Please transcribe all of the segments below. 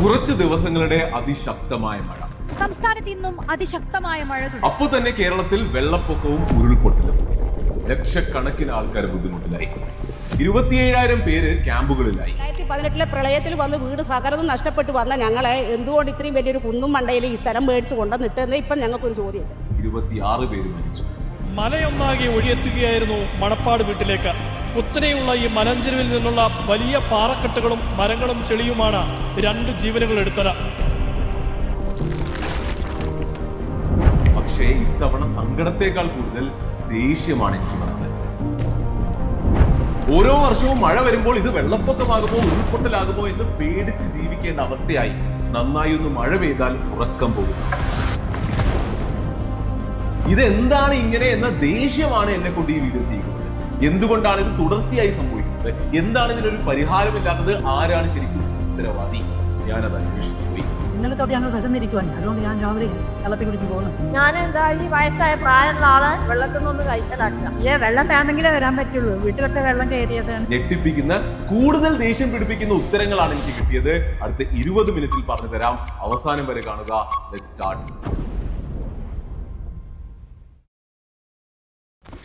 കുറച്ച് ദിവസങ്ങളുടെ അതിശക്തമായ മഴ. സംസ്ഥാനത്ത് ഇന്നും അതിശക്തമായ മഴ. അപ്പോൾ തന്നെ കേരളത്തിൽ വെള്ളപ്പൊക്കവും ഉരുൾപൊട്ടലും. ലക്ഷക്കണക്കിന് ആൾക്കാർ ബുദ്ധിമുട്ടിലായി. 27,000 പേര് ക്യാമ്പുകളിലായി. 2018 പ്രളയത്തിൽ വന്ന് വീട് സകലതും നഷ്ടപ്പെട്ടു വന്ന ഞങ്ങളെ എന്തുകൊണ്ട് ഇത്രയും വലിയൊരു കുന്നും മണ്ടയിൽ ഈ സ്ഥലം മേടിച്ച് കൊണ്ടുവന്നിട്ടെന്ന് ഇപ്പം ഞങ്ങൾക്കൊരു ചോദ്യമുണ്ട്. 26 പേര് മരിച്ചു. മലയൊന്നാകെ ഒഴിയെത്തുകയായിരുന്നു മണപ്പാട് വീട്ടിലേക്ക്. കുത്തനെയുള്ള ഈ മലഞ്ചെരുവിൽ നിന്നുള്ള വലിയ പാറക്കെട്ടുകളും മരങ്ങളും ചെളിയുമാണ് 2 ജീവനുകൾ എടുത്തത്. പക്ഷേ ഇത്തവണ സങ്കടത്തേക്കാൾ കൂടുതൽ ദേഷ്യമാണ് എനിക്ക് വന്നത്. ഓരോ വർഷവും മഴ വരുമ്പോൾ ഇത് വെള്ളപ്പൊക്കമാകുമോ ഉരുൾപൊട്ടലാകുമോ എന്ന് പേടിച്ച് ജീവിക്കേണ്ട അവസ്ഥയായി. നന്നായി ഒന്ന് മഴ പെയ്താൽ ഉറക്കം പോകും. ഇതെന്താണ് ഇങ്ങനെ എന്ന ദേഷ്യമാണ് എന്നെ കൊണ്ട് ഈ വീഡിയോ ചെയ്യുന്നത്. എന്തുകൊണ്ടാണ് ഇത് തുടർച്ചയായി സംഭവിക്കുന്നത്? എന്താണ് ഇതിനൊരു പരിഹാരമില്ലാത്തത്? ആരാണ് ശരിക്കും ഉത്തരവാദി? ഞാനത് അന്വേഷിച്ചു പോയി. ഇന്നലെ തൊട്ട് ഞങ്ങൾ വിശന്നിരിക്കുവാൻ, അതുകൊണ്ട് ഞാൻ രാവിലെ വെള്ളത്തിൽ കുടിച്ച് പോകുന്നു. ഞാനെന്താ ഈ വയസ്സായ പ്രായമുള്ള ആള് വെള്ളത്തിൽ നിന്നൊന്ന് കഴിച്ചതാക്കുക. വെള്ളം താന്നെങ്കിലേ വരാൻ പറ്റുള്ളൂ. വീട്ടിലൊക്കെ വെള്ളം കയറിയതാണ്. ഞെട്ടിപ്പിക്കുന്ന കൂടുതൽ ദേഷ്യം പിടിപ്പിക്കുന്ന ഉത്തരങ്ങളാണ് എനിക്ക് കിട്ടിയത്. അടുത്ത 20 മിനിറ്റിൽ പറഞ്ഞു തരാം. അവസാനം വരെ കാണുക. Let's start.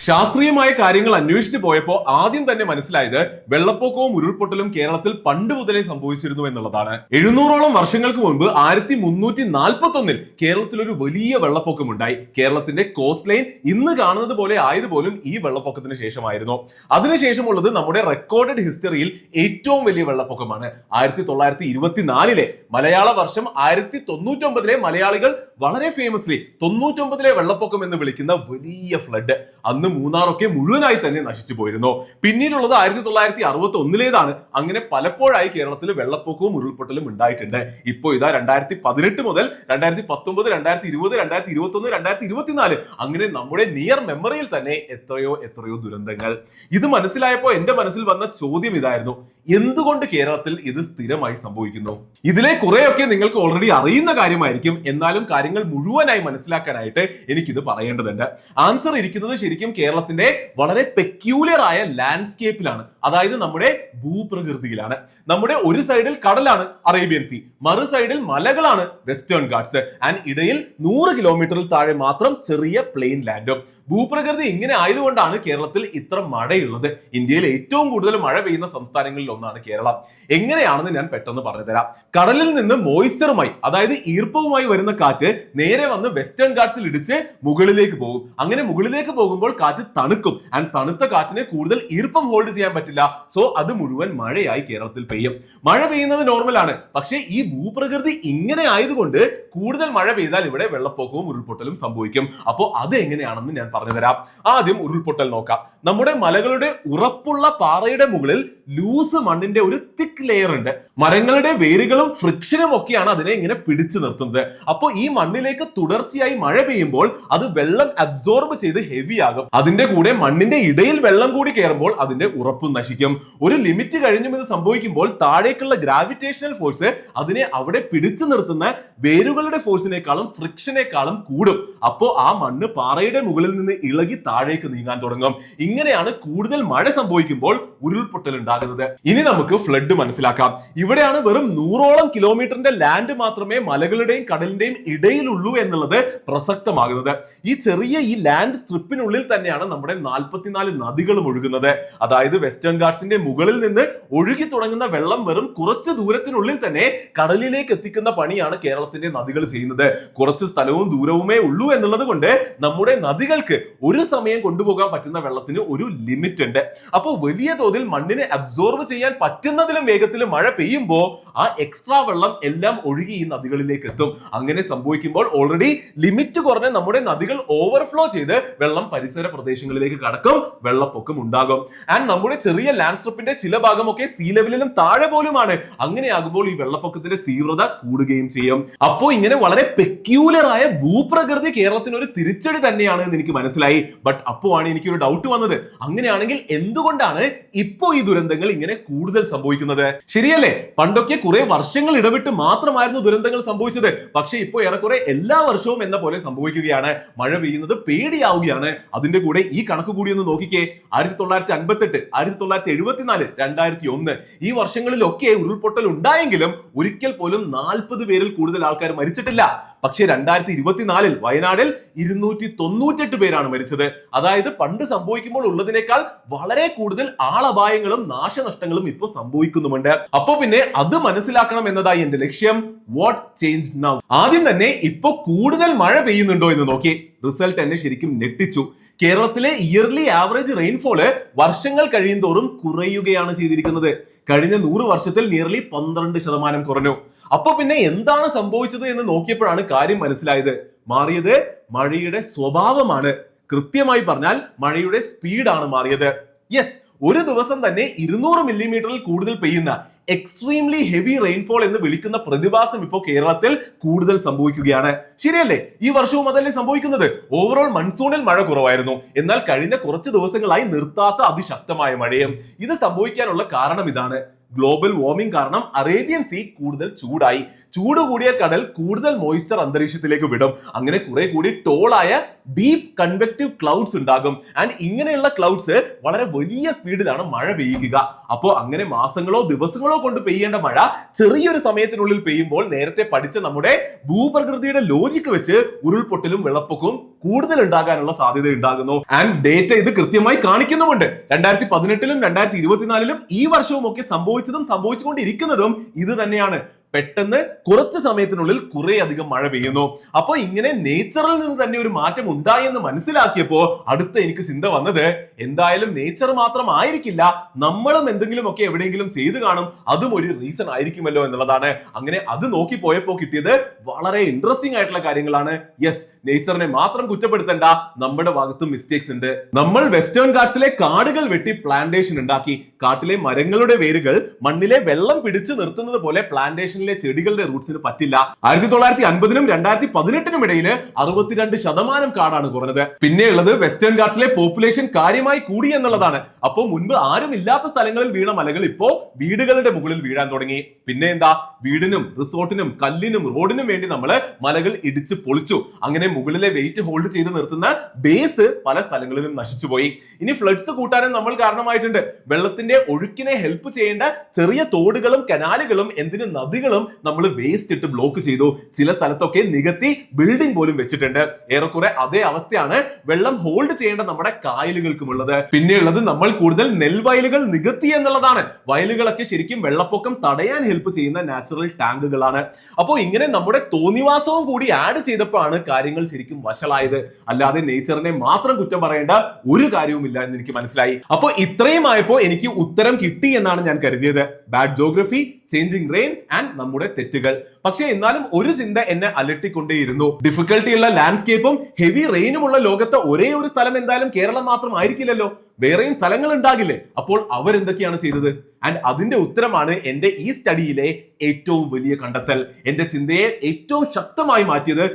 ശാസ്ത്രീയമായ കാര്യങ്ങൾ അന്വേഷിച്ചു പോയപ്പോൾ ആദ്യം തന്നെ മനസ്സിലായത് വെള്ളപ്പൊക്കവും ഉരുൾപൊട്ടലും കേരളത്തിൽ പണ്ട് മുതലേ സംഭവിച്ചിരുന്നു എന്നുള്ളതാണ്. 700ഓളം വർഷങ്ങൾക്ക് മുൻപ് 1341 കേരളത്തിൽ ഒരു വലിയ വെള്ളപ്പൊക്കമുണ്ടായി. കേരളത്തിന്റെ കോസ്റ്റ് ലൈൻ ഇന്ന് കാണുന്നത് പോലെ ആയതുപോലും ഈ വെള്ളപ്പൊക്കത്തിന് ശേഷമായിരുന്നു. അതിനുശേഷമുള്ളത് നമ്മുടെ റെക്കോർഡഡ് ഹിസ്റ്ററിയിൽ ഏറ്റവും വലിയ വെള്ളപ്പൊക്കമാണ്. 1924 മലയാള വർഷം 1099 മലയാളികൾ വളരെ ഫേമസ്ലി 99 വെള്ളപ്പൊക്കം എന്ന് വിളിക്കുന്ന വലിയ ഫ്ലഡ്. അന്ന് മൂന്നാറൊക്കെ മുഴുവനായി തന്നെ നശിച്ചു പോയിരുന്നു. പിന്നീടുള്ളത് 1961 അങ്ങനെ പലപ്പോഴായി കേരളത്തിൽ വെള്ളപ്പൊക്കവും ഉരുൾപൊട്ടലും ഉണ്ടായിട്ടുണ്ട്. ഇപ്പോൾ ഇതാ 2018 മുതൽ 2019, 2020, 2021, 2024 അങ്ങനെ നമ്മുടെ നിയർ മെമ്മറിയിൽ തന്നെ എത്രയോ ദുരന്തങ്ങൾ. ഇത് മനസ്സിലായപ്പോൾ എന്റെ മനസ്സിൽ വന്ന ചോദ്യം ഇതായിരുന്നു: എന്തുകൊണ്ട് കേരളത്തിൽ ഇത് സ്ഥിരമായി സംഭവിക്കുന്നു? ഇതിലെ കുറെയൊക്കെ നിങ്ങൾക്ക് ഓൾറെഡി അറിയുന്ന കാര്യമായിരിക്കും. എന്നാലും കാര്യങ്ങൾ മുഴുവനായി മനസ്സിലാക്കാനായിട്ട് എനിക്കിത് പറയേണ്ടതുണ്ട്. ആൻസർ ഇരിക്കുന്നത് ശരിക്കും കേരളത്തിന്റെ വളരെ പെക്യൂലിയർ ആയ ലാൻഡ്സ്കേപ്പിലാണ്. അതായത് നമ്മുടെ ഭൂപ്രകൃതിയിലാണ്. നമ്മുടെ ഒരു സൈഡിൽ കടലാണ് അറേബ്യൻ സീ, മറു സൈഡിൽ മലകളാണ് വെസ്റ്റേൺ ഗാട്സ്, ആൻഡ് ഇടയിൽ 100 കിലോമീറ്ററിൽ താഴെ മാത്രം ചെറിയ പ്ലെയിൻ ലാൻഡും. ഭൂപ്രകൃതി ഇങ്ങനെ ആയതുകൊണ്ടാണ് കേരളത്തിൽ ഇത്ര മഴയുള്ളത്. ഇന്ത്യയിൽ ഏറ്റവും കൂടുതൽ മഴ പെയ്യുന്ന സംസ്ഥാനങ്ങളിൽ ഒന്നാണ് കേരളം. എങ്ങനെയാണെന്ന് ഞാൻ പെട്ടെന്ന് പറഞ്ഞുതരാം. കടലിൽ നിന്ന് മോയ്സ്ചറുമായി, അതായത് ഈർപ്പവുമായി വരുന്ന കാറ്റ് നേരെ വന്ന് വെസ്റ്റേൺ ഗാട്സിൽ ഇടിച്ച് മുകളിലേക്ക് പോകും. അങ്ങനെ മുകളിലേക്ക് പോകുമ്പോൾ കാറ്റ് തണുക്കും, ആൻഡ് തണുത്ത കാറ്റിന് കൂടുതൽ ഈർപ്പം ഹോൾഡ് ചെയ്യാൻ പറ്റില്ല. സോ അത് മുഴുവൻ മഴയായി കേരളത്തിൽ പെയ്യും. മഴ പെയ്യുന്നത് നോർമലാണ്. പക്ഷേ ഈ ഭൂപ്രകൃതി ഇങ്ങനെ ആയതുകൊണ്ട് കൂടുതൽ മഴ പെയ്താൽ ഇവിടെ വെള്ളപ്പൊക്കവും ഉരുൾപൊട്ടലും സംഭവിക്കും. അപ്പോൾ അത് എങ്ങനെയാണെന്ന് ഞാൻ പറഞ്ഞുതരാം. ആദ്യം ഉരുൾപൊട്ടൽ നോക്കാം. നമ്മുടെ മലകളുടെ ഉറപ്പുള്ള പാറയുടെ മുകളിൽ ലൂസ് മണ്ണിന്റെ ഒരു തിക്ക് ലെയർ ഉണ്ട്. മരങ്ങളുടെ വേരുകളും ഫ്രിക്ഷനും ഒക്കെയാണ് അതിനെ ഇങ്ങനെ പിടിച്ചു നിർത്തുന്നത്. അപ്പോൾ ഈ മണ്ണിലേക്ക് തുടർച്ചയായി മഴ പെയ്യുമ്പോൾ അത് വെള്ളം അബ്സോർബ് ചെയ്ത് ഹെവി ആകും. അതിന്റെ കൂടെ മണ്ണിന്റെ ഇടയിൽ വെള്ളം കൂടി കയറുമ്പോൾ അതിന്റെ ഉറപ്പ് നശിക്കും. ഒരു ലിമിറ്റ് കഴിഞ്ഞും ഇത് സംഭവിക്കുമ്പോൾ താഴേക്കുള്ള ഗ്രാവിറ്റേഷണൽ ഫോഴ്സ് അതിനെ അവിടെ പിടിച്ചു നിർത്തുന്ന വേരുകളുടെ ഫോഴ്സിനേക്കാളും ഫ്രിക്ഷനേക്കാളും കൂടും. അപ്പോൾ ആ മണ്ണ് പാറയുടെ മുകളിൽ നിന്ന് ഇളകി താഴേക്ക് നീങ്ങാൻ തുടങ്ങും. ഇങ്ങനെയാണ് കൂടുതൽ മഴ സംഭവിക്കുമ്പോൾ ഉരുൾപൊട്ടൽ ഉണ്ടാകുന്നത്. ഇനി നമുക്ക് ഫ്ലഡ് മനസ്സിലാക്കാം. ഇവിടെയാണ് വെറും 100ഓളം കിലോമീറ്ററിന്റെ ലാൻഡ് മാത്രമേ മലകളുടെയും കടലിന്റെയും ഇടയിലുള്ളൂ എന്നുള്ളത് പ്രസക്തമാകുന്നത്. ഈ ചെറിയ ഈ ലാൻഡ് സ്ട്രിപ്പിനുള്ളിൽ തന്നെയാണ് നമ്മുടെ 44 നദികളും ഒഴുകുന്നത്. അതായത് വെസ്റ്റേൺ ഗാട്സിന്റെ മുകളിൽ നിന്ന് ഒഴുകി തുടങ്ങുന്ന വെള്ളം വെറും കുറച്ച് ദൂരത്തിനുള്ളിൽ തന്നെ കടലിലേക്ക് എത്തിക്കുന്ന പണിയാണ് കേരളത്തിന്റെ നദികൾ ചെയ്യുന്നത്. കുറച്ച് സ്ഥലവും ദൂരവുമേ ഉള്ളൂ എന്നുള്ളത് കൊണ്ട് നമ്മുടെ നദികൾക്ക് ഒരു സമയം കൊണ്ടുപോകാൻ പറ്റുന്ന വെള്ളത്തിന് ഒരു ലിമിറ്റ് ഉണ്ട്. അപ്പോൾ വലിയ തോതിൽ മണ്ണിനെ അബ്സോർബ് ചെയ്യാൻ പറ്റുന്നതിലും വേഗത്തിൽ മഴ പെയ്യുമ്പോൾ ആ എക്സ്ട്രാ വെള്ളം എല്ലാം ഒഴുകി ഈ നദികളിലേക്ക് എത്തും. അങ്ങനെ സംഭവിക്കുമ്പോൾ ഓൾറെഡി ലിമിറ്റ് കുറഞ്ഞ നമ്മുടെ നദികൾ ഓവർഫ്ലോ ചെയ്ത് വെള്ളം പരിസര പ്രദേശങ്ങളിലേക്ക് കടക്കും, വെള്ളപ്പൊക്കം ഉണ്ടാകും. ആൻഡ് നമ്മുടെ ചെറിയ ലാൻഡ് സ്ട്രിപ്പിന്റെ ചില ഭാഗമൊക്കെ സീ ലെവലിലും താഴെ പോലുമാണ്. അങ്ങനെയാകുമ്പോൾ ഈ വെള്ളപ്പൊക്കത്തിന്റെ തീവ്രത കൂടുകയും ചെയ്യും. അപ്പോൾ ഇങ്ങനെ വളരെ പെക്യൂലർ ആയ ഭൂപ്രകൃതി കേരളത്തിന് ഒരു തിരിച്ചടി തന്നെയാണ് എന്ന് എനിക്ക് മനസ്സിലായി. ബട്ട് അപ്പോൾ ആണ് എനിക്കൊരു ഡൗട്ട് വന്നത്. അങ്ങനെയാണെങ്കിൽ എന്തുകൊണ്ടാണ് ഇപ്പോൾ ഈ ദുരന്തങ്ങൾ ദുരന്തങ്ങൾ ഇങ്ങനെ കൂടുതൽ സംഭവിക്കുന്നത്. ശരിയല്ലേ? പണ്ടൊക്കെ കുറെ വർഷങ്ങൾ ഇടവിട്ട് മാത്രമായിരുന്നു ദുരന്തങ്ങൾ സംഭവിച്ചത്. പക്ഷെ ഇപ്പോൾ ഏറെക്കുറെ എല്ലാ വർഷവും എന്ന പോലെ സംഭവിക്കുകയാണ്. മഴ പെയ്യുന്നത് പേടിയാവുകയാണ്. അതിന്റെ കൂടെ ഈ കണക്ക് കൂടി ഒന്ന് നോക്കിക്കേ. 1958, 1974, 2001 ഈ വർഷങ്ങളിലൊക്കെ ഉരുൾപൊട്ടൽ ഉണ്ടായെങ്കിലും ഒരിക്കൽ പോലും 40 പേരിൽ കൂടുതൽ ആൾക്കാർ മരിച്ചിട്ടില്ല. പക്ഷേ 2024 വയനാടിൽ 298 പേരാണ് മരിച്ചത്. അതായത് പണ്ട് സംഭവിക്കുമ്പോൾ ഉള്ളതിനേക്കാൾ വളരെ കൂടുതൽ ആളപായങ്ങളും നാശനഷ്ടങ്ങളും ഇപ്പോൾ സംഭവിക്കുന്നുമുണ്ട്. അപ്പോ പിന്നെ അത് മനസ്സിലാക്കണം എന്നതായി എന്റെ ലക്ഷ്യം. What change now? ആദ്യം തന്നെ ഇപ്പൊ കൂടുതൽ മഴ പെയ്യുന്നുണ്ടോ എന്ന് നോക്കി. റിസൾട്ട് എന്നെ ശരിക്കും ഞെട്ടിച്ചു. കേരളത്തിലെ ഇയർലി ആവറേജ് റെയിൻഫോള് വർഷങ്ങൾ കഴിയുന്തോറും കുറയുകയാണ് ചെയ്തിരിക്കുന്നത്. കഴിഞ്ഞ 100 വർഷത്തിൽ നിയർലി 12% കുറഞ്ഞു. അപ്പൊ പിന്നെ എന്താണ് സംഭവിച്ചത് എന്ന് നോക്കിയപ്പോഴാണ് കാര്യം മനസ്സിലായത്. മാറിയത് മഴയുടെ സ്വഭാവമാണ്. കൃത്യമായി പറഞ്ഞാൽ മഴയുടെ സ്പീഡാണ് മാറിയത്. യെസ്, ഒരു ദിവസം തന്നെ 200 മില്ലിമീറ്ററിൽ കൂടുതൽ പെയ്യുന്ന എക്സ്ട്രീംലി ഹെവി റെയിൻഫോൾ എന്ന് വിളിക്കുന്ന പ്രതിഭാസം ഇപ്പോൾ കേരളത്തിൽ കൂടുതൽ സംഭവിക്കുകയാണ്. ശരിയല്ലേ? ഈ വർഷവും അതല്ലേ സംഭവിക്കുന്നത്. ഓവറോൾ മൺസൂണിൽ മഴ കുറവായിരുന്നു. എന്നാൽ കഴിഞ്ഞ കുറച്ച് ദിവസങ്ങളായി നിർത്താത്ത അതിശക്തമായ മഴയും. ഇത് സംഭവിക്കാനുള്ള കാരണം ഇതാണ്. ഗ്ലോബൽ വാർമിംഗ് കാരണം അറേബ്യൻ സീ കൂടുതൽ ചൂടായി. ചൂട് കൂടിയ കടൽ കൂടുതൽ മോയ്സ്ചർ അന്തരീക്ഷത്തിലേക്ക് വിടും. അങ്ങനെ കുറെ കൂടി ടോളായ ഡീപ് കൺവെക്റ്റീവ് ക്ലൗഡ്സ് ഉണ്ടാകും. ആൻഡ് ഇങ്ങനെയുള്ള ക്ലൗഡ്സ് വളരെ വലിയ സ്പീഡിലാണ് മഴ പെയ്യുക. അപ്പോൾ അങ്ങനെ മാസങ്ങളോ ദിവസങ്ങളോ കൊണ്ട് പെയ്യേണ്ട മഴ ചെറിയൊരു സമയത്തിനുള്ളിൽ പെയ്യുമ്പോൾ നേരത്തെ പഠിച്ച നമ്മുടെ ഭൂപ്രകൃതിയുടെ ലോജിക്ക് വെച്ച് ഉരുൾപൊട്ടലും വെള്ളപ്പൊക്കവും കൂടുതൽ ഉണ്ടാകാനുള്ള സാധ്യത ഉണ്ടാകുന്നു. ആൻഡ് ഡേറ്റ ഇത് കൃത്യമായി കാണിക്കുന്നുമുണ്ട്. 2018-ലും 2024-ലും ഈ വർഷവും ഒക്കെ സംഭവിച്ചതും സംഭവിച്ചുകൊണ്ടിരിക്കുന്നതും ഇത് തന്നെയാണ്. പെട്ടെന്ന് കുറച്ച് സമയത്തിനുള്ളിൽ കുറെ അധികം മഴ പെയ്യുന്നു. അപ്പോൾ ഇങ്ങനെ നേച്ചറിൽ നിന്ന് തന്നെ ഒരു മാറ്റം ഉണ്ടായി എന്ന് മനസ്സിലാക്കിയപ്പോൾ അടുത്ത എനിക്ക് ചിന്ത വന്നത്, എന്തായാലും നേച്ചർ മാത്രം ആയിരിക്കില്ല, നമ്മളും എന്തെങ്കിലും ഒക്കെ എവിടെയെങ്കിലും ചെയ്തു കാണും, അതും ഒരു റീസൺ ആയിരിക്കുമല്ലോ എന്നുള്ളതാണ്. അങ്ങനെ അത് നോക്കി പോയപ്പോൾ കിട്ടിയത് വളരെ ഇൻട്രസ്റ്റിംഗ് ആയിട്ടുള്ള കാര്യങ്ങളാണ്. യെസ്, നേച്ചറിനെ മാത്രം കുറ്റപ്പെടുത്തണ്ട, നമ്മുടെ ഭാഗത്തും മിസ്റ്റേക്സ് ഉണ്ട്. നമ്മൾ വെസ്റ്റേൺ ഗാട്സിലെ കാടുകൾ വെട്ടി പ്ലാന്റേഷൻ ഉണ്ടാക്കി. കാട്ടിലെ മരങ്ങളുടെ വേരുകൾ മണ്ണിലെ വെള്ളം പിടിച്ചു നിർത്തുന്നത് പോലെ പ്ലാന്റേഷനിലെ ചെടികളുടെ റൂട്ട്സിന് പറ്റില്ല. 1950-നും 2018-നും ഇടയിൽ 62% കാടാണ് കുറഞ്ഞത്. പിന്നെയുള്ളത് വെസ്റ്റേൺ ഗാട്സിലെ പോപ്പുലേഷൻ കാര്യമായി കൂടി എന്നുള്ളതാണ്. അപ്പോൾ മുൻപ് ആരും ഇല്ലാത്ത സ്ഥലങ്ങളിൽ വീണ മലകൾ ഇപ്പോ വീടുകളുടെ മുകളിൽ വീഴാൻ തുടങ്ങി. പിന്നെ എന്താ, വീടിനും റിസോർട്ടിനും കല്ലിനും റോഡിനും വേണ്ടി നമ്മൾ മലകൾ ഇടിച്ച് പൊളിച്ചു. അങ്ങനെ മുകളിലെ വെയിറ്റ് ഹോൾഡ് ചെയ്ത് നിർത്തുന്ന ബേസ് പല സ്ഥലങ്ങളിലും നശിച്ചുപോയി. ഇനി ഫ്ലഡ്സ് കൂട്ടാനും നമ്മൾ കാരണമായിട്ടുണ്ട്. വെള്ളത്തിന്റെ ഒഴുക്കിനെ ഹെൽപ്പ് ചെയ്യേണ്ട ചെറിയ തോടുകളും കനാലുകളും എന്തിന് നദികളും നമ്മൾ വേസ്റ്റ് ഇട്ട് ബ്ലോക്ക് ചെയ്തു. ചില സ്ഥലത്തൊക്കെ നികത്തി ബിൽഡിംഗ് പോലും വെച്ചിട്ടുണ്ട്. ഏറെക്കുറെ അതേ അവസ്ഥയാണ് വെള്ളം ഹോൾഡ് ചെയ്യേണ്ട നമ്മുടെ കായലുകൾക്കുമുള്ളത്. പിന്നെയുള്ളത് നമ്മൾ കൂടുതൽ നെൽവയലുകൾ നികത്തി എന്നുള്ളതാണ്. വയലുകളൊക്കെ ശരിക്കും വെള്ളപ്പൊക്കം തടയാൻ ഹെൽപ്പ് ചെയ്യുന്ന നാച്ചുറൽ ടാങ്കുകളാണ്. അപ്പോൾ ഇങ്ങനെ നമ്മുടെ തോന്നിവാസവും കൂടി ആഡ് ചെയ്തപ്പോഴാണ് കാര്യങ്ങൾ ശരിക്കും വഷളായത്. അല്ലാതെ നേച്ചറിനെ മാത്രം കുറ്റം പറയേണ്ട ഒരു കാര്യവുമില്ല എന്ന് എനിക്ക് മനസ്സിലായി. അപ്പോൾ ഇത്രയും ആയപ്പോൾ എനിക്ക് ഉത്തരം കിട്ടി എന്നാണ് ഞാൻ കരുതിയത്. Bad geography, changing rain and നമ്മുടെ തെറ്റുകൾ. പക്ഷെ എന്നാലും ഒരു ചിന്ത എന്നെ അലട്ടിക്കൊണ്ടേയിരുന്നു. ഡിഫിക്കൽട്ടിയുള്ള ലാൻഡ്സ്കേപ്പും ഹെവി റെയിനുമുള്ള ലോകത്ത് ഒരേ ഒരു സ്ഥലം എന്തായാലും കേരളം മാത്രം ആയിരിക്കില്ലല്ലോ, വേറെയും സ്ഥലങ്ങൾ ഉണ്ടാകില്ലേ? അപ്പോൾ അവരെന്തൊക്കെയാണ് ചെയ്തത്? ആൻഡ് അതിന്റെ ഉത്തരമാണ് എന്റെ ഈ സ്റ്റഡിയിലെ ഏറ്റവും വലിയ കണ്ടെത്തൽ. എന്റെ ചിന്തയെ ഏറ്റവും ശക്തമായി മാറ്റിയത്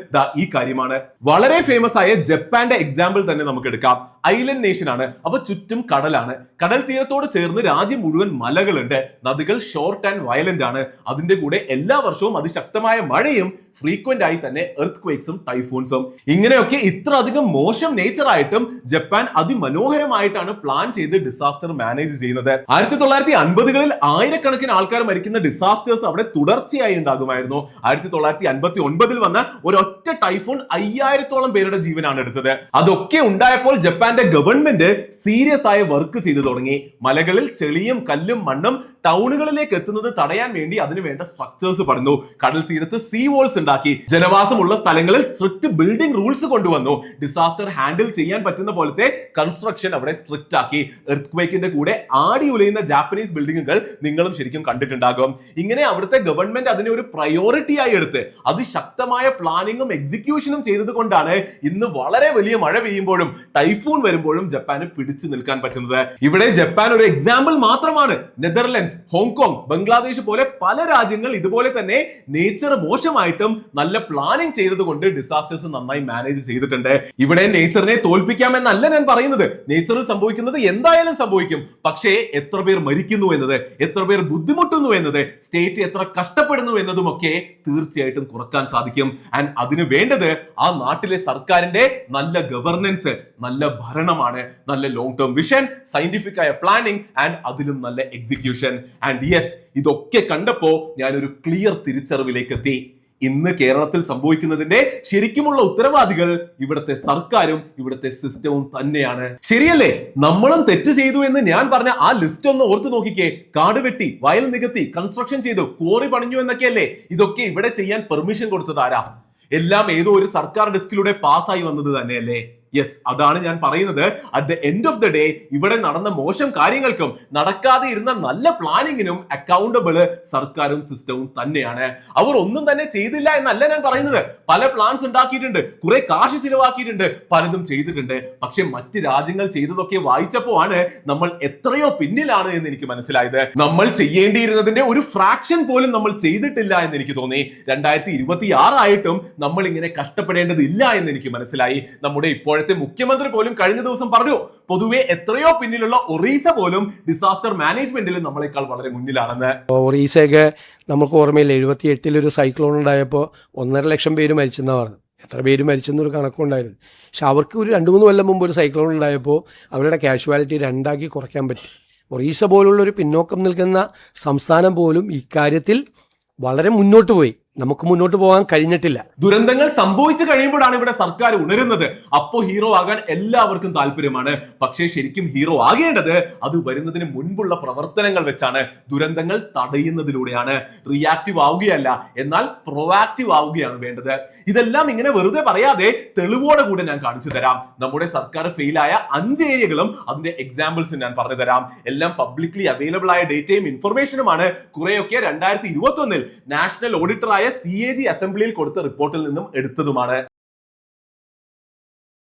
ഈ കാര്യമാണ്. വളരെ ഫേമസ് ആയ ജപ്പാന്റെ എക്സാമ്പിൾ തന്നെ നമുക്ക് എടുക്കാം. ഐലൻഡ് നേഷൻ ആണ്. അപ്പൊ ചുറ്റും കടലാണ്. കടൽ തീരത്തോട് ചേർന്ന് രാജ്യം മുഴുവൻ മലകളുണ്ട്. നദികൾ ഷോർട്ട് ആൻഡ് വയലന്റ് ആണ്. അതിന്റെ കൂടെ എല്ലാ വർഷവും അതിശക്തമായ മഴയും ഫ്രീക്വന്റ് ആയി തന്നെ എർത്ത് ക്വേക്സും ടൈഫൂൺസും. ഇങ്ങനെയൊക്കെ ഇത്ര അധികം മോശം നേച്ചർ ആയിട്ടും ജപ്പാൻ അതിമനോഹരമായിട്ടാണ് പ്ലാൻ ചെയ്ത് ഡിസാസ്റ്റർ മാനേജ് ചെയ്യുന്നത്. 1950-കളിൽ ആയിരക്കണക്കിന് ആൾക്കാർ മരിക്കുന്ന ഡിസാസ്റ്റേഴ്സ് അവിടെ തുടർച്ചയായി ഉണ്ടാകുമായിരുന്നു. 1959-ൽ വന്ന ഒരൊറ്റ ടൈഫൂൺ 5000-ഓളം പേരുടെ ജീവനാണ് എടുത്തത്. അതൊക്കെ ഉണ്ടായപ്പോൾ ജപ്പാന്റെ ഗവൺമെന്റ് സീരിയസ് ആയ വർക്ക് ചെയ്തു തുടങ്ങി. മലകളിൽ ചെളിയും കല്ലും മണ്ണും ടൗണുകളിലേക്ക് എത്തുന്നത് തടയാൻ വേണ്ടി അതിന് വേണ്ട സ്ട്രക്ചേഴ്സ് പണിതു. കടൽ തീരത്ത് സീ വോൾസ് ഉണ്ടാക്കി. ജനവാസമുള്ള സ്ഥലങ്ങളിൽ സ്ട്രിക്റ്റ് ബിൽഡിംഗ് റൂൾസ് കൊണ്ടുവന്നു. ഡിസാസ്റ്റർ ഹാൻഡിൽ ചെയ്യാൻ പറ്റുന്ന പോലത്തെ കൺസ്ട്രക്ഷൻ അവിടെ സ്ട്രിക്റ്റ് ആക്കി. എർത്ത് ക്വേക്കിന്റെ കൂടെ ആടി ഉലയുന്ന ജാപ്പനീസ് ബിൽഡിങ്ങുകൾ നിങ്ങളും ശരിക്കും കണ്ടിട്ടുണ്ടാകും. ഇങ്ങനെ അവിടുത്തെ ഗവൺമെന്റ് അതിനെ ഒരു പ്രയോറിറ്റി ആയി എടുത്ത് അതിശക്തമായ പ്ലാനിങ്ങും എക്സിക്യൂഷനും ചെയ്തത് കൊണ്ടാണ് ഇന്ന് വളരെ വലിയ മഴ പെയ്യുമ്പോഴും ടൈഫൂൺ വരുമ്പോഴും ജപ്പാന് പിടിച്ചു നിൽക്കാൻ പറ്റുന്നത്. ഇവിടെ ജപ്പാൻ ഒരു എക്സാമ്പിൾ മാത്രമാണ്. നെതർലൻഡ്സ്, ഹോങ്കോങ്, ബംഗ്ലാദേശ് പോലെ പല രാജ്യങ്ങൾ ഇതുപോലെ തന്നെ നേച്ചർ മോശമായിട്ടും നല്ല പ്ലാനിങ് ചെയ്തത് കൊണ്ട് ഡിസാസ്റ്റേഴ്സ് നന്നായി മാനേജ് ചെയ്തിട്ടുണ്ട്. ഇവിടെ നേച്ചറിനെ തോൽപ്പിക്കാമെന്നല്ല ഞാൻ പറയുന്നത്. നേച്ചറിൽ സംഭവിക്കുന്ന സംഭവിക്കുന്നത് എന്തായാലും സംഭവിക്കും. പക്ഷേ എത്ര പേർ മരിക്കുന്നു എന്നത്, എത്ര പേർ ബുദ്ധിമുട്ടുന്നു എന്നത്, സ്റ്റേറ്റ് എത്ര കഷ്ടപ്പെടുന്നു എന്നതുമൊക്കെ തീർച്ചയായിട്ടും കുറക്കാൻ സാധിക്കും. ആൻഡ് അതിന് വേണ്ടത് ആ നാട്ടിലെ സർക്കാരിന്റെ നല്ല ഗവർണൻസ്, നല്ല ഭരണമാണ്, നല്ല ലോങ് ടേം വിഷൻ, സയന്റിഫിക് ആയ പ്ലാനിംഗ് ആൻഡ് അതിലും നല്ല എക്സിക്യൂഷൻ. ആൻഡ് യെസ്, ഇതൊക്കെ കണ്ടപ്പോ ഞാനൊരു ക്ലിയർ തിരിച്ചറിവിലേക്ക് എത്തി. ഇന്ന് കേരളത്തിൽ സംഭവിക്കുന്നതിന്റെ ശരിക്കുമുള്ള ഉത്തരവാദികൾ ഇവിടുത്തെ സർക്കാരും ഇവിടുത്തെ സിസ്റ്റവും തന്നെയാണ്. ശരിയല്ലേ? നമ്മളും തെറ്റ് ചെയ്തു എന്ന് ഞാൻ പറഞ്ഞ ആ ലിസ്റ്റ് ഒന്ന് ഓർത്തു നോക്കിക്കേ. കാട് വെട്ടി, വയൽ നികത്തി, കൺസ്ട്രക്ഷൻ ചെയ്തു, ക്വാറി പണിഞ്ഞു എന്നൊക്കെയല്ലേ. ഇതൊക്കെ ഇവിടെ ചെയ്യാൻ പെർമിഷൻ കൊടുത്തത് ആരാ? എല്ലാം ഏതോ ഒരു സർക്കാർ ഡെസ്കിലൂടെ പാസ്സായി വന്നത് തന്നെയല്ലേ? യെസ്, അതാണ് ഞാൻ പറയുന്നത്. At the end of the day ഇവിടെ നടന്ന മോശം കാര്യങ്ങൾക്കും നടക്കാതെ ഇരുന്ന നല്ല പ്ലാനിങ്ങിനും അക്കൗണ്ടബിള് സർക്കാരും സിസ്റ്റവും തന്നെയാണ്. അവർ ഒന്നും തന്നെ ചെയ്തില്ല എന്നല്ല ഞാൻ പറയുന്നത്. പല പ്ലാൻസ് ഉണ്ടാക്കിയിട്ടുണ്ട്, കുറെ കാശ് ചിലവാക്കിയിട്ടുണ്ട്, പലതും ചെയ്തിട്ടുണ്ട്. പക്ഷെ മറ്റ് രാജ്യങ്ങൾ ചെയ്തതൊക്കെ വായിച്ചപ്പോ ആണ് നമ്മൾ എത്രയോ പിന്നിലാണ് എന്ന് എനിക്ക് മനസ്സിലായത്. നമ്മൾ ചെയ്യേണ്ടിയിരുന്നതിന്റെ ഒരു ഫ്രാക്ഷൻ പോലും നമ്മൾ ചെയ്തിട്ടില്ല എന്ന് എനിക്ക് തോന്നി. 2026 ആയിട്ടും നമ്മൾ ഇങ്ങനെ കഷ്ടപ്പെടേണ്ടതില്ല എന്ന് എനിക്ക് മനസ്സിലായി. നമ്മുടെ ഇപ്പോഴത്തെ മുഖ്യമന്ത്രി പോലും കഴിഞ്ഞ ദിവസം പറഞ്ഞു, പൊതുവെ എത്രയോ പിന്നിലുള്ള ഒറീസ പോലും ഡിസാസ്റ്റർ മാനേജ്മെന്റിൽ നമ്മളെക്കാൾ വളരെ മുന്നിലാണെന്ന്. ഒറീസയൊക്കെ നമുക്ക് ഓർമ്മയില്ല, 78 ഒരു സൈക്ലോൺ ഉണ്ടായപ്പോൾ 1.5 ലക്ഷം പേര് മരിച്ചെന്നാണ് പറഞ്ഞത്. എത്ര പേര് മരിച്ചെന്നൊരു കണക്കുണ്ടായിരുന്നു. പക്ഷെ അവർക്ക് ഒരു 2-3 കൊല്ലം മുമ്പ് ഒരു സൈക്ലോൺ ഉണ്ടായപ്പോൾ അവരുടെ കാഷ്വാലിറ്റി 2 കുറയ്ക്കാൻ പറ്റി. ഒറീസ പോലുള്ള ഒരു പിന്നോക്കം നിൽക്കുന്ന സംസ്ഥാനം പോലും ഇക്കാര്യത്തിൽ വളരെ മുന്നോട്ട് പോയി. നമുക്ക് മുന്നോട്ട് പോകാൻ കഴിഞ്ഞിട്ടില്ല. ദുരന്തങ്ങൾ സംഭവിച്ചു കഴിയുമ്പോഴാണ് ഇവിടെ സർക്കാർ ഉണരുന്നത്. അപ്പോ ഹീറോ ആകാൻ എല്ലാവർക്കും താല്പര്യമാണ്. പക്ഷേ ശരിക്കും ഹീറോ ആകേണ്ടത് അത് വരുന്നതിന് മുൻപുള്ള പ്രവർത്തനങ്ങൾ വെച്ചാണ്, ദുരന്തങ്ങൾ തടയുന്നതിലൂടെയാണ്. റിയാക്റ്റീവ് ആവുകയല്ല, എന്നാൽ പ്രൊവാക്റ്റീവ് ആവുകയാണ് വേണ്ടത്. ഇതെല്ലാം ഇങ്ങനെ വെറുതെ പറയാതെ തെളിവോടെ കൂടെ ഞാൻ കാണിച്ചു തരാം. നമ്മുടെ സർക്കാർ ഫെയിലായ 5 ഏരിയകളും അതിന്റെ എക്സാമ്പിൾസ് ഞാൻ പറഞ്ഞു തരാം. എല്ലാം പബ്ലിക്ലി അവൈലബിൾ ആയ ഡേറ്റയും ഇൻഫർമേഷനുമാണ്. കുറെയൊക്കെ 2021 നാഷണൽ ഓഡിറ്ററായ CAG അസംബ്ലിയിൽ കൊടുത്ത റിപ്പോർട്ടിൽ നിന്നും എടുത്തതുമാണ്.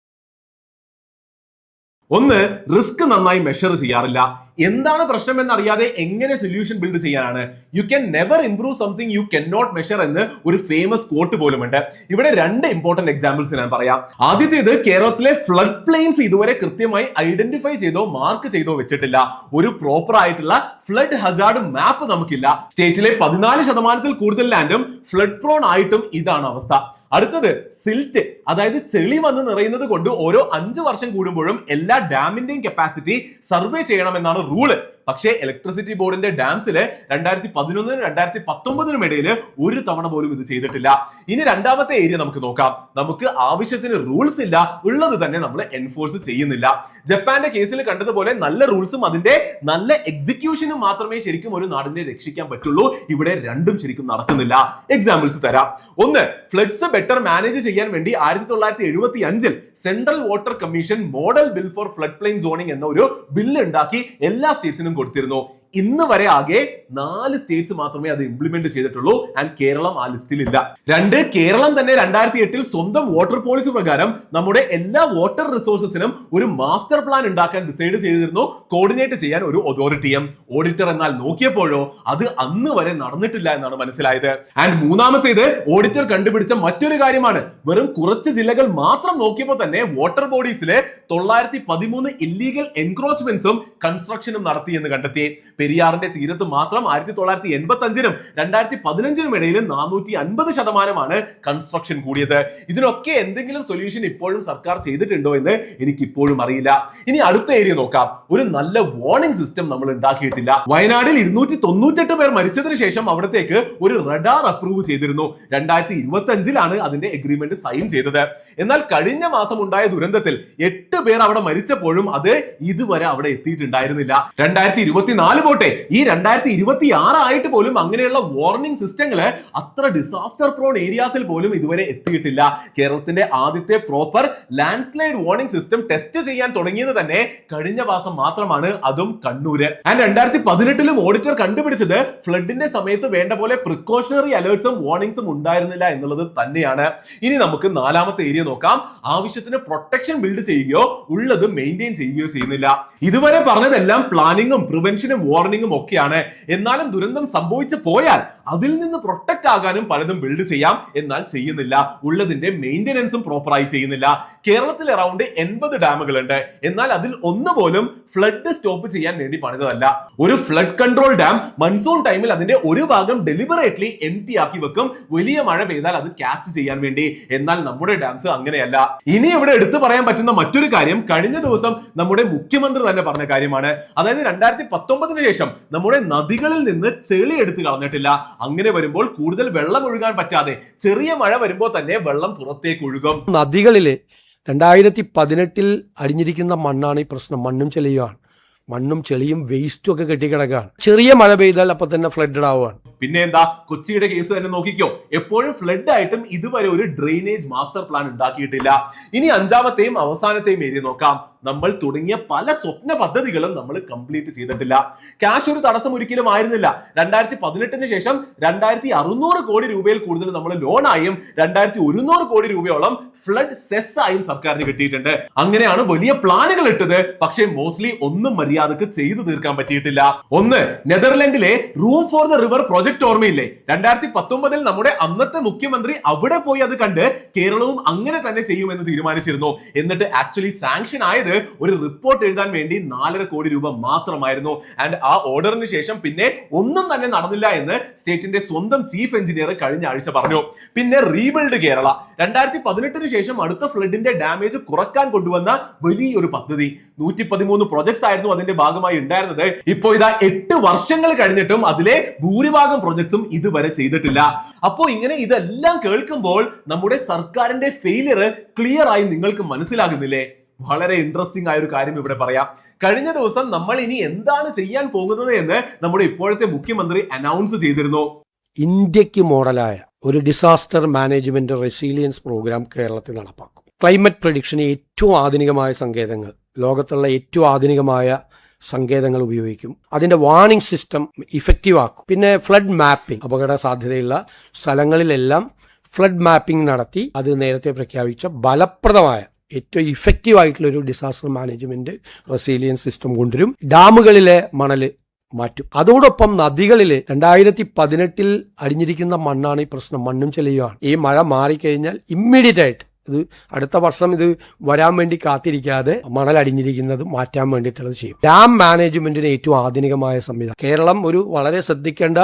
ഒന്ന്, റിസ്ക് നന്നായി മെഷർ ചെയ്യാറില്ല. എന്താണ് പ്രശ്നം എന്നറിയാതെ എങ്ങനെ സൊല്യൂഷൻ ബിൽഡ് ചെയ്യാനാണ്? You can never improve something you can not measure എന്ന് ഒരു ഫേമസ് കോട്ട് പോലുമുണ്ട്. ഇവിടെ 2 ഇമ്പോർട്ടന്റ് എക്സാമ്പിൾസ് ഞാൻ പറയാം. ആദ്യത്തേത്, കേരളത്തിലെ ഫ്ലഡ് പ്ലെയിൻസ് ഇതുവരെ കൃത്യമായി ഐഡന്റിഫൈ ചെയ്തോ മാർക്ക് ചെയ്തോ വെച്ചിട്ടില്ല. ഒരു പ്രോപ്പർ ആയിട്ടുള്ള ഫ്ലഡ് ഹസാർഡ് മാപ്പ് നമുക്കില്ല. സ്റ്റേറ്റിലെ 14% കൂടുതൽ ലാൻഡും ഫ്ലഡ് പ്രോൺ ആയിട്ടും ഇതാണ് അവസ്ഥ. അടുത്തത്, സിൽറ്റ്, അതായത് ചെളി വന്ന് നിറയുന്നത് കൊണ്ട് ഓരോ 5 വർഷം കൂടുമ്പോഴും എല്ലാ ഡാമിന്റെയും കപ്പാസിറ്റി സർവേ ചെയ്യണമെന്നാണ് റൂള്. പക്ഷേ ഇലക്ട്രിസിറ്റി ബോർഡിന്റെ ഡാംസില് 2011-നും 2019-നും ഇടയിൽ ഒരു തവണ പോലും ഇത് ചെയ്തിട്ടില്ല. ഇനി രണ്ടാമത്തെ ഏരിയ നമുക്ക് നോക്കാം. നമുക്ക് ആവശ്യത്തിന് റൂൾസ് ഇല്ല, ഉള്ളത് തന്നെ നമ്മൾ എൻഫോഴ്സ് ചെയ്യുന്നില്ല. ജപ്പാന്റെ കേസിൽ കണ്ടതുപോലെ നല്ല റൂൾസും അതിന്റെ നല്ല എക്സിക്യൂഷനും മാത്രമേ ശരിക്കും ഒരു നാടിനെ രക്ഷിക്കാൻ പറ്റുള്ളൂ. ഇവിടെ രണ്ടും ശരിക്കും നടക്കുന്നില്ല. എക്സാമ്പിൾസ് തരാം. ഒന്ന്, ഫ്ലഡ്സ് ബെറ്റർ മാനേജ് ചെയ്യാൻ വേണ്ടി 1975-ൽ central water commission model bill for flood plain zoning എന്ന ഒരു ബില്ല് ഉണ്ടാക്കി എല്ലാ സ്റ്റേറ്റ്സിനും കൊടുത്തിരുന്നു. ഇന്ന് വരെ ആകെ 4 സ്റ്റേറ്റ്സ് മാത്രമേ അത് ഇംപ്ലിമെന്റ് ചെയ്തിട്ടുള്ളൂ. ആൻഡ് കേരളം ആ ലിസ്റ്റിൽ ഇല്ല. 2, കേരളം തന്നെ 2008-ൽ സ്വന്തം വാട്ടർ പോളിസി പ്രകാരം നമ്മുടെ എല്ലാ വാട്ടർ റിസോഴ്സസിനും ഒരു മാസ്റ്റർ പ്ലാൻ ഉണ്ടാക്കാൻ ഡിസൈഡ് ചെയ്തിരുന്നു, കോർഡിനേറ്റ് ചെയ്യാൻ ഒരു അതോറിറ്റിയും. ഓഡിറ്റർ എന്നാൽ നോക്കിയപ്പോഴോ അത് അന്ന് വരെ നടന്നിട്ടില്ല എന്നാണ് മനസ്സിലായത്. ആൻഡ് മൂന്നാമത്തേത്, ഓഡിറ്റർ കണ്ടുപിടിച്ച മറ്റൊരു കാര്യമാണ്. വെറും കുറച്ച് ജില്ലകൾ മാത്രം നോക്കിയപ്പോൾ തന്നെ വാട്ടർ ബോഡീസിലെ 913 ഇല്ലീഗൽ എൻക്രോച്ച്മെന്റ്സും കൺസ്ട്രക്ഷനും നടത്തി എന്ന് കണ്ടെത്തി. പെരിയാറിന്റെ തീരത്ത് മാത്രം 1985-നും 2015-നും ഇടയിൽ 450% കൺസ്ട്രക്ഷൻ കൂടിയത്. ഇതിനൊക്കെ എന്തെങ്കിലും സൊല്യൂഷൻ ഇപ്പോഴും സർക്കാർ ചെയ്തിട്ടുണ്ടോ എന്ന് എനിക്ക് ഇപ്പോഴും അറിയില്ല. ഇനി അടുത്ത ഏരിയ നോക്കാം. ഒരു നല്ല വാർണിംഗ് സിസ്റ്റം നമ്മൾ ഉണ്ടാക്കിയിട്ടില്ല. വയനാട്ടിൽ 298 പേർ മരിച്ചതിന് ശേഷം അവിടത്തേക്ക് ഒരു റഡാർ അപ്രൂവ് ചെയ്തിരുന്നു. 2025-ലാണ് അതിന്റെ എഗ്രിമെന്റ് സൈൻ ചെയ്തത്. എന്നാൽ കഴിഞ്ഞ മാസം ഉണ്ടായ ദുരന്തത്തിൽ 8 പേർ അവിടെ മരിച്ചപ്പോഴും അത് ഇതുവരെ അവിടെ എത്തിയിട്ടുണ്ടായിരുന്നില്ല. 2024 പോട്ടെ, ഈ 2026 ആയിട്ട് പോലും അങ്ങനെയുള്ള വാർണിംഗ് സിസ്റ്റങ്ങള് അത്ര ഡിസാസ്റ്റർ പ്രോൺ ഏരിയാസിൽ പോലും ഇതുവരെ എത്തിയിട്ടില്ല. കേരളത്തിന്റെ ആദ്യത്തെ proper land slide warning system test ചെയ്യാൻ തുടങ്ങിയത് തന്നെ കഴിഞ്ഞ മാസം മാത്രമാണ്, അതും കണ്ണൂര്. ആൻഡ് 2018-ലും ഓഡിറ്റർ കണ്ടുപിടിച്ചത് ഫ്ലഡിന്റെ സമയത്ത് വേണ്ട പോലെ പ്രിക്കോഷണറി അലേർട്സും വാർണിംഗ്സും ഉണ്ടായിരുന്നില്ല എന്നുള്ളത് തന്നെയാണ്. ഇനി നമുക്ക് 4ാമത്തെ ഏരിയ നോക്കാം. ആവശ്യത്തിന് പ്രൊട്ടക്ഷൻ ബിൽഡ് ചെയ്യുകയോ ഉള്ളത് മെയിൻറ്റെയിൻ ചെയ്യുകയോ ചെയ്യുന്നില്ല. ഇതുവരെ പറഞ്ഞതെല്ലാം പ്ലാനിങ്ങും പ്രിവെൻഷനും വാർണിംഗും ഒക്കെയാണ്. എന്നാലും ദുരന്തം സംഭവിച്ചു പോയാൽ അതിൽ നിന്ന് പ്രൊട്ടക്ട് ആകാനും പലതും ബിൽഡ് ചെയ്യാം, എന്നാൽ ചെയ്യുന്നില്ല. ഉള്ളതിന്റെ മെയിന്റനൻസും പ്രോപ്പറായി ചെയ്യുന്നില്ല. കേരളത്തിൽ അറൌണ്ട് 80 ഡാമുകളുണ്ട്, എന്നാൽ അതിൽ ഒന്ന് പോലും ഫ്ലഡ് സ്റ്റോപ്പ് ചെയ്യാൻ വേണ്ടി പണിതല്ല. ഒരു ഫ്ലഡ് കൺട്രോൾ ഡാം മൺസൂൺ ടൈമിൽ അതിന്റെ ഒരു ഭാഗം ഡെലിബറേറ്റ്ലി എംപ്റ്റി ആക്കി വെക്കും, വലിയ മഴ പെയ്താൽ അത് ക്യാച്ച് ചെയ്യാൻ വേണ്ടി. എന്നാൽ നമ്മുടെ ഡാംസ് അങ്ങനെയല്ല. ഇനി ഇവിടെ എടുത്തു പറയാൻ പറ്റുന്ന മറ്റൊരു കാര്യം കഴിഞ്ഞ ദിവസം നമ്മുടെ മുഖ്യമന്ത്രി തന്നെ പറഞ്ഞ കാര്യമാണ്. അതായത് 2019 ശേഷം നമ്മുടെ നദികളിൽ നിന്ന് ചെളി എടുത്ത് കളഞ്ഞിട്ടില്ല. അങ്ങനെ വരുമ്പോൾ കൂടുതൽ വെള്ളം ഒഴുകാൻ പറ്റാതെ ചെറിയ മഴ വരുമ്പോൾ തന്നെ വെള്ളം പുറത്തേക്ക് ഒഴുകും. നദികളില് 2018 അടിഞ്ഞിരിക്കുന്ന മണ്ണാണ് ഈ പ്രശ്നം. മണ്ണും ചെളിയുമാണ്. മണ്ണും ചെളിയും വേസ്റ്റും ഒക്കെ കെട്ടിക്കിടക്കുകയാണ്. ചെറിയ മഴ പെയ്താൽ അപ്പൊ തന്നെ ഫ്ലഡ് ആവുകയാണ്. പിന്നെ എന്താ, കൊച്ചിയുടെ കേസ് തന്നെ നോക്കിക്കോ. എപ്പോഴും ഫ്ലഡ് ആയിട്ടും ഇതുവരെ ഒരു ഡ്രെയിനേജ് മാസ്റ്റർ പ്ലാൻ ഉണ്ടാക്കിയിട്ടില്ല. ഇനി 5ാമത്തെയും അവസാനത്തെയും ഏരിയ നോക്കാം. നമ്മൾ തുടങ്ങിയ പല സ്വപ്ന പദ്ധതികളും നമ്മൾ കംപ്ലീറ്റ് ചെയ്തിട്ടില്ല. ക്യാഷ് ഒരു തടസ്സം ഒരിക്കലും ആയിരുന്നില്ല. 2018 ശേഷം 2600 കോടി രൂപയിൽ കൂടുതൽ നമ്മൾ ലോണായും 2100 കോടി രൂപയോളം ഫ്ലഡ് സെസ് ആയും സർക്കാരിന് കിട്ടിയിട്ടുണ്ട്. അങ്ങനെയാണ് വലിയ പ്ലാനുകൾ ഇട്ടത്. പക്ഷേ മോസ്റ്റ്ലി ഒന്നും മര്യാദക്ക് ചെയ്തു തീർക്കാൻ പറ്റിയിട്ടില്ല. ഒന്ന്, നെതർലൻഡിലെ room for the river project ഓർമ്മയില്ലേ? 2019 നമ്മുടെ അന്നത്തെ മുഖ്യമന്ത്രി അവിടെ പോയി അത് കണ്ട് കേരളവും അങ്ങനെ തന്നെ ചെയ്യുമെന്ന് തീരുമാനിച്ചിരുന്നു. എന്നിട്ട് ആക്ച്വലി സാങ്ഷൻ ആയത് ഒരു റിപ്പോർട്ട് എഴുതാൻ വേണ്ടി 4.5 കോടി രൂപ മാത്രമായിരുന്നു. ആൻഡ് ആ ഓർഡറിന് ശേഷം പിന്നെ ഒന്നും തന്നെ നടന്നില്ല എന്ന് സ്റ്റേറ്റിന്റെ സ്വന്തം ചീഫ് എഞ്ചിനീയർ കഴിഞ്ഞ ആഴ്ച പറഞ്ഞു. പിന്നെ റീബിൽഡ് കേരള 2018 ശേഷം അടുത്ത ഫ്ലഡിന്റെ ഡാമേജ് കുറക്കാൻ കൊണ്ടുവന്ന വലിയൊരു പദ്ധതി. 113 പ്രൊജക്ട്സ് ആയിരുന്നു അതിന്റെ ഭാഗമായി ഉണ്ടായിരുന്നത്. ഇപ്പോ ഇതാ 8 വർഷങ്ങൾ കഴിഞ്ഞിട്ടും അതിലെ ഭൂരിഭാഗം പ്രൊജക്ട്സും ഇതുവരെ ചെയ്തിട്ടില്ല. അപ്പോ ഇങ്ങനെ ഇതെല്ലാം കേൾക്കുമ്പോൾ നമ്മുടെ സർക്കാരിന്റെ ഫെയിലിയർ ക്ലിയർ ആയി നിങ്ങൾക്ക് മനസ്സിലാകുന്നില്ലേ? വളരെ ഇൻട്രസ്റ്റിംഗ് ആയ ഒരു കാര്യം ഇവിടെ പറയാം. കഴിഞ്ഞ ദിവസം നമ്മൾ ഇനി എന്താണ് ചെയ്യാൻ പോകുന്നത് എന്ന് നമ്മുടെ ഇപ്പോഴത്തെ മുഖ്യമന്ത്രി അനൗൺസ് ചെയ്തിരുന്നു. ഇന്ത്യക്ക് മോഡലായ ഒരു ഡിസാസ്റ്റർ മാനേജ്മെന്റ് റെസീലിയൻസ് പ്രോഗ്രാം കേരളത്തിൽ നടപ്പാക്കും. ക്ലൈമറ്റ് പ്രഡിക്ഷന് ഏറ്റവും ആധുനികമായ സങ്കേതങ്ങൾ, ലോകത്തുള്ള ഏറ്റവും ആധുനികമായ സങ്കേതങ്ങൾ ഉപയോഗിക്കും. അതിൻ്റെ വാർണിംഗ് സിസ്റ്റം ഇഫക്റ്റീവ് ആക്കും. പിന്നെ ഫ്ലഡ് മാപ്പിംഗ്, അപകട സാധ്യതയുള്ള സ്ഥലങ്ങളിലെല്ലാം ഫ്ലഡ് മാപ്പിംഗ് നടത്തി അത് നേരത്തെ പ്രഖ്യാപിച്ച ഫലപ്രദമായ ഏറ്റവും ഇഫക്റ്റീവ് ആയിട്ടുള്ള ഒരു ഡിസാസ്റ്റർ മാനേജ്മെന്റ് റെസീലിയൻസ് സിസ്റ്റം കൊണ്ടുവരും. ഡാമുകളിലെ മണൽ മാറ്റും. അതോടൊപ്പം നദികളിൽ 2018 അടിഞ്ഞിരിക്കുന്ന മണ്ണാണ് ഈ പ്രശ്നം. മണ്ണും ചെളിയുമാണ്. ഈ മഴ മാറിക്കഴിഞ്ഞാൽ ഇമ്മീഡിയറ്റ് ആയിട്ട് ഇത് അടുത്ത വർഷം ഇത് വരാൻ വേണ്ടി കാത്തിരിക്കാതെ മണൽ അടിഞ്ഞിരിക്കുന്നത് മാറ്റാൻ വേണ്ടിയിട്ടുള്ളത് ചെയ്യും. ഡാം മാനേജ്മെന്റിന് ഏറ്റവും ആധുനികമായ സംവിധാനം. കേരളം ഒരു വളരെ ശ്രദ്ധിക്കേണ്ട,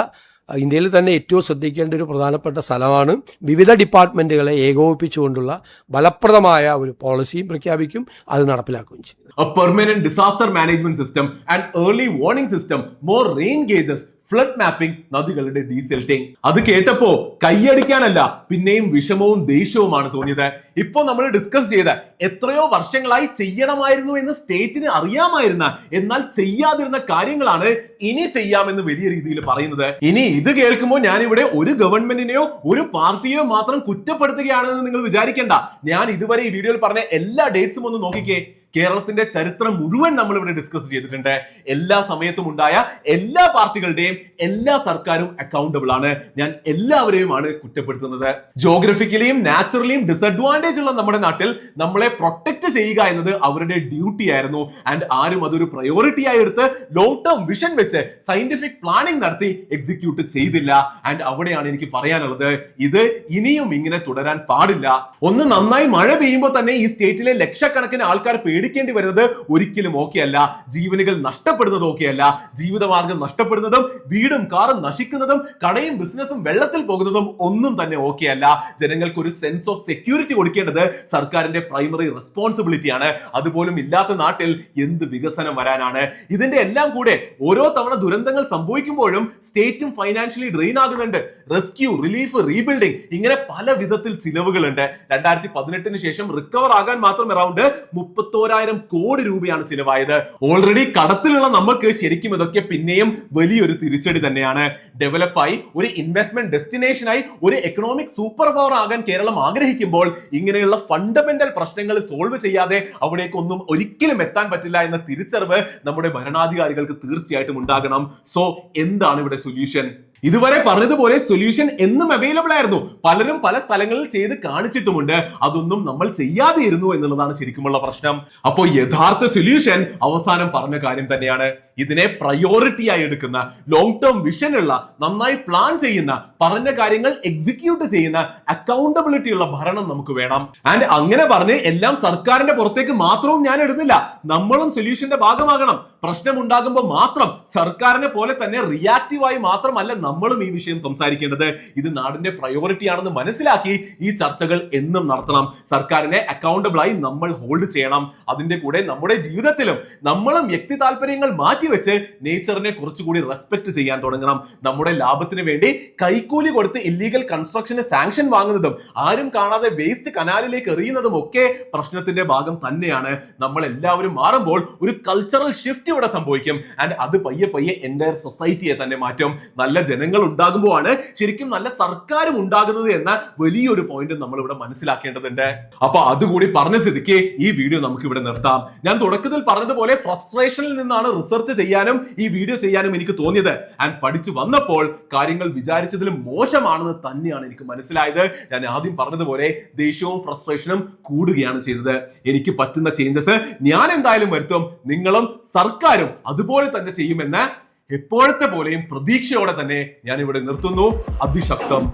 ഇന്ത്യയിൽ തന്നെ ഏറ്റവും ശ്രദ്ധിക്കേണ്ട ഒരു പ്രധാനപ്പെട്ട സ്ഥലമാണ്. വിവിധ ഡിപ്പാർട്ട്മെന്റുകളെ ഏകോപിപ്പിച്ചുകൊണ്ടുള്ള ഫലപ്രദമായ ഒരു പോളിസിയും പ്രഖ്യാപിക്കും, അത് നടപ്പിലാക്കുകയും ചെയ്യും. A permanent disaster management system and early warning system, more rain gauges, flood mapping, നദികളുടെ ഡീസെൽറ്റിംഗ്. അത് കേട്ടപ്പോ കൈയടിക്കാനല്ല, പിന്നെയും വിഷമവും ദേഷ്യവുമാണ് തോന്നിയത്. ഇപ്പോ നമ്മൾ ഡിസ്കസ് ചെയ്ത എത്രയോ വർഷങ്ങളായി ചെയ്യണമായിരുന്നു എന്ന് സ്റ്റേറ്റിന് അറിയാമായിരുന്ന എന്നാൽ ചെയ്യാതിരുന്ന കാര്യങ്ങളാണ് ഇനി ചെയ്യാമെന്ന് വലിയ രീതിയിൽ പറയുന്നത്. ഇനി ഇത് കേൾക്കുമ്പോൾ ഞാൻ ഇവിടെ ഒരു ഗവൺമെന്റിനെയോ ഒരു പാർട്ടിയെയോ മാത്രം കുറ്റപ്പെടുത്തുകയാണെന്ന് നിങ്ങൾ വിചാരിക്കേണ്ട. ഞാൻ ഇതുവരെ ഈ വീഡിയോയിൽ പറഞ്ഞ എല്ലാ ഡേറ്റ്സും ഒന്ന് നോക്കിക്കേ. കേരളത്തിന്റെ ചരിത്രം മുഴുവൻ നമ്മൾ ഇവിടെ ഡിസ്കസ് ചെയ്തിട്ടുണ്ട്. എല്ലാ സമയത്തും ഉണ്ടായ എല്ലാ പാർട്ടികളുടെയും എല്ലാ സർക്കാരും അക്കൗണ്ടബിൾ ആണ്. ഞാൻ എല്ലാവരെയുമാണ് കുറ്റപ്പെടുത്തുന്നത്. ജോഗ്രഫിക്കലിയും നാച്ചുറലിയും ഡിസഡ്വാൻറ്റേജ് ഉള്ള നമ്മുടെ നാട്ടിൽ നമ്മളെ പ്രൊട്ടക്ട് ചെയ്യുക എന്നത് അവരുടെ ഡ്യൂട്ടി ആയിരുന്നു. ആൻഡ് ആരും അതൊരു പ്രയോറിറ്റി ആയി എടുത്ത് ലോങ് ടേം വിഷൻ വെച്ച് സയന്റിഫിക് പ്ലാനിംഗ് നടത്തി എക്സിക്യൂട്ട് ചെയ്തില്ല. ആൻഡ് അവിടെയാണ് എനിക്ക് പറയാനുള്ളത്, ഇത് ഇനിയും ഇങ്ങനെ തുടരാൻ പാടില്ല. ഒന്ന് നന്നായി മഴ പെയ്യുമ്പോൾ തന്നെ ഈ സ്റ്റേറ്റിലെ ലക്ഷക്കണക്കിന് ആൾക്കാർ പേടിക്കേണ്ടി വരുന്നത് ഒരിക്കലും ഓക്കെ അല്ല. ജീവനുകൾ നഷ്ടപ്പെടുന്നത് ഓക്കെ അല്ല. ജീവിതമാർഗം നഷ്ടപ്പെടുന്നതും വീടും കാറും നശിക്കുന്നതും കടയും ബിസിനസ്സും വെള്ളത്തിൽ പോകുന്നതും ഒന്നും തന്നെ ഓക്കെ അല്ല. ജനങ്ങൾക്ക് ഒരു സെൻസ് ഓഫ് സെക്യൂരിറ്റി കൊടുക്കേണ്ടത് സർക്കാരിന്റെ പ്രൈമറി റെസ്പോൺസിബിലിറ്റിയാണ്. അതുപോലും ഇല്ലാത്ത നാട്ടിൽ എന്ത് വികസനം വരാനാണ്? ഇതിന്റെ എല്ലാം കൂടെ ഓരോ തവണ ദുരന്തങ്ങൾ സംഭവിക്കുമ്പോഴും സ്റ്റേറ്റും ഫൈനാൻഷ്യലി ഡ്രെയിൻ ആകുന്നുണ്ട്. റെസ്ക്യൂ, റിലീഫ്, റീബിൽഡിംഗ്, ഇങ്ങനെ പല വിധത്തിൽ ചിലവുകളുണ്ട്. 2018 ശേഷം റിക്കവർ ആകാൻ മാത്രം അറൌണ്ട് 31,000 കോടി രൂപയാണ് ചിലവായത്. ഓൾറെഡി കടത്തിലുള്ള നമുക്ക് ശരിക്കും ഇതൊക്കെ പിന്നെയും വലിയൊരു തിരിച്ചടി തന്നെയാണ്. ഡെവലപ്പായി ഒരു ഇൻവെസ്റ്റ്മെന്റ് ഡെസ്റ്റിനേഷനായി ഒരു എക്കണോമിക് സൂപ്പർ പവർ ആകാൻ കേരളം ആഗ്രഹിക്കുമ്പോൾ ഇങ്ങനെയുള്ള ഫണ്ടമെന്റൽ പ്രശ്നങ്ങൾ സോൾവ് ചെയ്യാതെ അവിടേക്കൊന്നും ഒരിക്കലും എത്താൻ പറ്റില്ല എന്ന തിരിച്ചറിവ് നമ്മുടെ ഭരണാധികാരികൾക്ക് തീർച്ചയായിട്ടും ഉണ്ടാകണം. സോ എന്താണ് ഇവിടെ സൊല്യൂഷൻ? ഇതുവരെ പറഞ്ഞതുപോലെ സൊല്യൂഷൻ എന്നും അവൈലബിൾ ആയിരുന്നു. പലരും പല സ്ഥലങ്ങളിൽ ചെയ്ത് കാണിച്ചിട്ടുമുണ്ട്. അതൊന്നും നമ്മൾ ചെയ്യാതെ ഇരുന്നു എന്നുള്ളതാണ് ശരിക്കുമുള്ള പ്രശ്നം. അപ്പോൾ യഥാർത്ഥ സൊല്യൂഷൻ അവസാനം പറഞ്ഞ കാര്യം തന്നെയാണ്. ഇതിനെ പ്രയോറിറ്റി ആയി എടുക്കുന്ന, ലോങ് ടേം വിഷൻ ഉള്ള, നന്നായി പ്ലാൻ ചെയ്യുന്ന, പറഞ്ഞ കാര്യങ്ങൾ എക്സിക്യൂട്ട് ചെയ്യുന്ന, അക്കൗണ്ടബിലിറ്റി ഉള്ള ഭരണം നമുക്ക് വേണം. ആൻഡ് അങ്ങനെ പറഞ്ഞ് എല്ലാം സർക്കാരിന്റെ പുറത്തേക്ക് മാത്രവും ഞാൻ എടുത്തില്ല. നമ്മളും സൊല്യൂഷന്റെ ഭാഗമാകണം. പ്രശ്നം ഉണ്ടാകുമ്പോൾ മാത്രം സർക്കാരിനെ പോലെ തന്നെ റിയാക്റ്റീവായി മാത്രമല്ല നമ്മളും ഈ വിഷയം സംസാരിക്കേണ്ടത്. ഇത് നാടിന്റെ പ്രയോറിറ്റി ആണെന്ന് മനസ്സിലാക്കി ഈ ചർച്ചകൾ എന്നും നടത്തണം. സർക്കാരിനെ അക്കൗണ്ടബിൾ ആയി നമ്മൾ ഹോൾഡ് ചെയ്യണം. അതിന്റെ കൂടെ നമ്മുടെ ജീവിതത്തിലും നമ്മളും വ്യക്തി താല്പര്യങ്ങൾ മാറ്റിവെച്ച് നേച്ചറിനെ കുറച്ചുകൂടി റെസ്പെക്ട് ചെയ്യാൻ തുടങ്ങണം. നമ്മുടെ ലാഭത്തിന് വേണ്ടി കൈക്കൂലി കൊടുത്ത് ഇല്ലീഗൽ കൺസ്ട്രക്ഷന് സാങ്ഷൻ വാങ്ങുന്നതും ആരും കാണാതെ വേസ്റ്റ് കനാലിലേക്ക് എറിയുന്നതും ഒക്കെ പ്രശ്നത്തിന്റെ ഭാഗം തന്നെയാണ്. നമ്മൾ എല്ലാവരും മാറുമ്പോൾ ഒരു കൾച്ചറൽ ഷിഫ്റ്റ് ഇവിടെ സംഭവിക്കും. ആൻഡ് അത് പയ്യെ പയ്യെ എൻ്റയർ സൊസൈറ്റിയെ തന്നെ മാറ്റും. നല്ല ജനങ്ങൾ ഉണ്ടാകുമ്പോഴാണ് ശരിക്കും നല്ല സർക്കാരും ഉണ്ടാകുന്നത് എന്ന വലിയൊരു പോയിന്റ് നമ്മൾ ഇവിടെ മനസ്സിലാക്കേണ്ടതുണ്ട്. അപ്പൊ അതുകൂടി പറഞ്ഞ സ്ഥിതിക്ക് ഈ വീഡിയോ നമുക്ക് ഇവിടെ നിർത്താം. ഞാൻ തുടക്കത്തിൽ പറഞ്ഞതുപോലെ ഫ്രസ്ട്രേഷനിൽ നിന്നാണ് റിസർച്ച് ചെയ്യാനും ഈ വീഡിയോ ചെയ്യാനും എനിക്ക് തോന്നിയത്. ആൻഡ് പഠിച്ചു വന്നപ്പോൾ കാര്യങ്ങൾ വിചാരിച്ചതിലും മോശമാണെന്ന് തന്നെയാണ് എനിക്ക് മനസ്സിലായത്. ഞാൻ ആദ്യം പറഞ്ഞതുപോലെ ദേഷ്യവും ഫ്രസ്ട്രേഷനും കൂടുകയാണ് ചെയ്തത്. എനിക്ക് പറ്റുന്ന ചേഞ്ചസ് ഞാൻ എന്തായാലും വരുത്തും. നിങ്ങളും സർക്കാരും അതുപോലെ തന്നെ ചെയ്യുമെന്ന് എപ്പോഴത്തെ പോലെയും പ്രതീക്ഷയോടെ തന്നെ ഞാൻ ഇവിടെ നിർത്തുന്നു. അതിശക്തം.